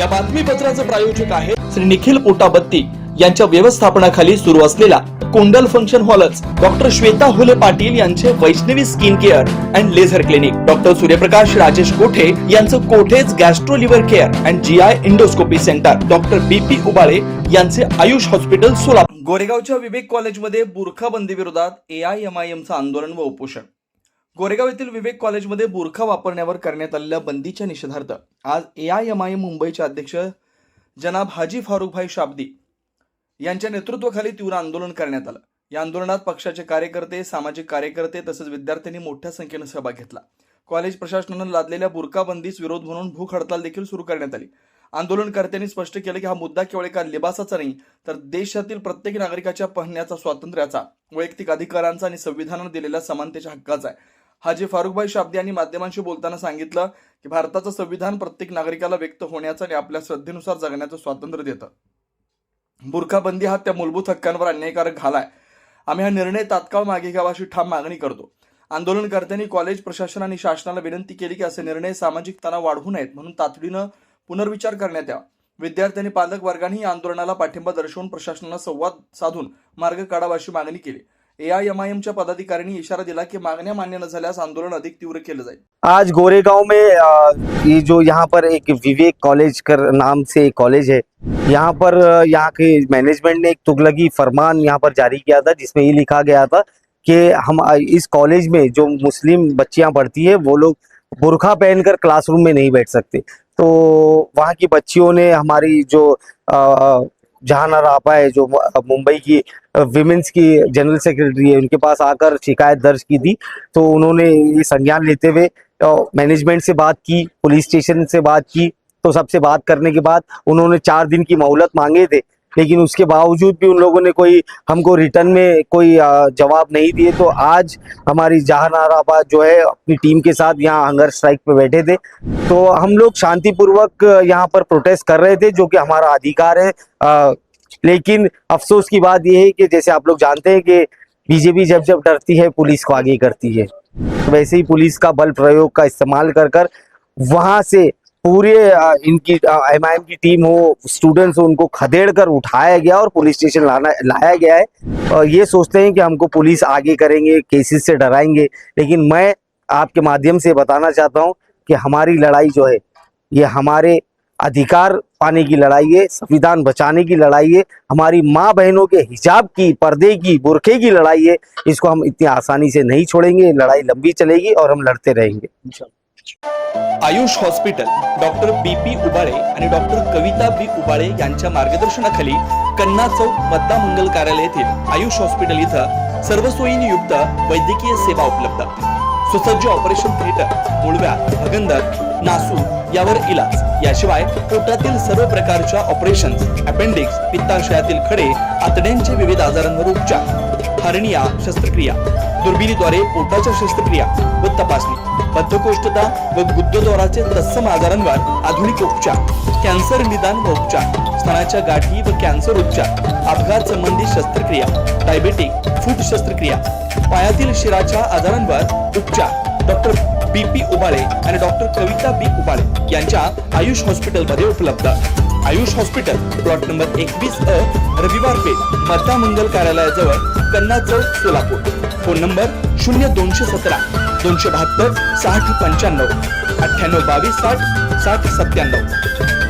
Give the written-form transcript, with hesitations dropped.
या बातमीपत्राचे प्रायोजक आहे श्री निखिल पोटाबत्ती यांच्या व्यवस्थापनाखाली सुरू असलेला कोंडल फंक्शन हॉलच, डॉक्टर श्वेता हुले पाटील यांचे Vaishnavi skin care and laser clinic, doctor Suryaprakash Rajesh Kothe यांचं Kothe's gastro liver care and GI endoscopy centre, doctor BP Ubale यांचे आयुष हॉस्पिटल सोलापूर। गोरेगावच्या विवेक कॉलेजमध्ये बुरखा बंदी विरोधात AIMIMचं आंदोलन व उपोषण। गोरेगाव येथील विवेक कॉलेजमध्ये बुरखा वापरण्यावर करण्यात आलेल्या बंदीच्या निषेधार्थ आज AIMIM मुंबईचे अध्यक्ष जनाब हाजी फारुख भाई शाब्दी यांच्या नेतृत्वाखाली तीव्र आंदोलन करण्यात आलं। या आंदोलनात पक्षाचे कार्यकर्ते, सामाजिक कार्यकर्ते तसेच विद्यार्थ्यांनी मोठ्या संख्येने सहभाग घेतला। कॉलेज प्रशासनाने लादलेल्या बुरखा बंदीस विरोध म्हणून भूक हडताल देखील सुरू करण्यात आली। आंदोलनकर्त्यांनी स्पष्ट केले की हा मुद्दा केवळ एका लिबासाचा नाही, तर देशातील प्रत्येक नागरिकाच्या पाहण्याचा, स्वातंत्र्याचा, वैयक्तिक अधिकारांचा आणि संविधानाने दिलेल्या समानतेच्या हक्काचा आहे। हाजी फारुखभाई शाब्दी यांनी माध्यमांशी बोलताना सांगितलं की भारताचं संविधान प्रत्येक नागरिकाला व्यक्त होण्याचं आणि आपल्या श्रद्धेनुसार जगण्याचं स्वातंत्र्य देतं। बुरखा बंदी हा त्या मूलभूत हक्कांवर अन्यायकारक घालाय। आम्ही हा निर्णय तात्काळ मागे घ्यावा अशी ठाम मागणी करतो। आंदोलनकर्त्यांनी कॉलेज प्रशासन आणि शासनाला विनंती केली की असे निर्णय सामाजिक तणाव वाढवू नयेत म्हणून तातडीनं पुनर्विचार करण्यात यावा। विद्यार्थ्यांनी पालक वर्गाने आंदोलनाला पाठिंबा दर्शवून प्रशासनाला संवाद साधून मार्ग काढावा अशी मागणी केली। AIMIMच्या पदाधिकाऱ्यांनी इशारा दिला की मागण्या मान्य न झाल्यास आंदोलन अधिक तीव्र केलं जाईल। आज गोरेगांव में ये जो यहाँ पर एक विवेक कॉलेज कर नाम से कॉलेज है, यहाँ पर यहाँ के मैनेजमेंट ने एक तुगलकी फरमान यहाँ पर जारी किया था, जिसमें ये लिखा गया था कि हम इस कॉलेज में जो मुस्लिम बच्चियां पढ़ती है वो लोग बुरखा पहनकर क्लासरूम में नहीं बैठ सकते। तो वहाँ की बच्चियों ने हमारी जो जहानारा आपा है, जो मुंबई की विमेंस की जनरल सेक्रेटरी है, उनके पास आकर शिकायत दर्ज की थी। तो उन्होंने ये संज्ञान लेते हुए मैनेजमेंट से बात की, पुलिस स्टेशन से बात की। तो सबसे बात करने के बाद उन्होंने 4 दिन की मोहलत मांगे थे, लेकिन उसके बावजूद भी उन लोगों ने कोई हमको रिटर्न में कोई जवाब नहीं दिए। तो आज हमारी जहानारा आपा जो है अपनी टीम के साथ यहाँ हंगर स्ट्राइक पे बैठे थे। तो हम लोग शांतिपूर्वक यहाँ पर प्रोटेस्ट कर रहे थे, जो कि हमारा अधिकार है। लेकिन अफसोस की बात यह है कि जैसे आप लोग जानते हैं कि बीजेपी जब जब डरती है पुलिस को आगे करती है, तो वैसे ही पुलिस का बल प्रयोग का इस्तेमाल कर वहां से पूरे इनकी MIM की टीम हो, स्टूडेंट्स हो, उनको खदेड़ कर उठाया गया और पुलिस स्टेशन लाया गया है। ये सोचते हैं कि हमको पुलिस आगे करेंगे, केसेस से डराएंगे, लेकिन मैं आपके माध्यम से बताना चाहता हूं कि हमारी लड़ाई जो है ये हमारे अधिकार पाने की लड़ाई है, संविधान बचाने की लड़ाई है, हमारी माँ बहनों के हिजाब की, पर्दे की, बुरखे की लड़ाई है। इसको हम इतनी आसानी से नहीं छोड़ेंगे। लड़ाई लंबी चलेगी और हम लड़ते रहेंगे। Ayush hospital, doctor BP Ubale आणि डॉक्टर कविता बी उबाळे यांच्या मार्गदर्शनाखाली कन्ना चौक मद्दा मंगल कार्यालय येथील आयुष हॉस्पिटल इथं सर्व सोयींनी युक्त वैद्यकीय सेवा उपलब्ध। सुसज्ज ऑपरेशन थिएटर, मुळव्या, भगंदर, नासू यावर इलाज, याशिवाय पोटातील सर्व प्रकारच्या ऑपरेशन्स, अपेंडिक्स, पित्ताशयातील खडे, आतड्यांचे विविध आजारांवर उपचार, हर्निया शस्त्रक्रिया, दुर्बिणीद्वारे पोटाच्या शस्त्रक्रिया व तपासणी, बद्धकोष्ठता व गुदद्वाराचे तत्सम आजारांवर आधुनिक उपचार, कॅन्सर निदान व उपचार, स्तनाच्या गाठी व कॅन्सर उपचार, अपघात संबंधित शस्त्रक्रिया, डायबेटिक फूट शस्त्रक्रिया, पायातील शिराच्या आजारांवर उपचार डॉक्टर बीपी उबाळे आणि डॉक्टर कविता बी उबाळे यांच्या आयुष हॉस्पिटलमध्ये उपलब्ध। Ayush hospital, plot number 21A, रविवार पेठ, मद्दा मंगल कार्यालयाजवळ, कन्ना चौक, सोलापूर। Phone number 0217 272 60 95 98 22 60 60 97।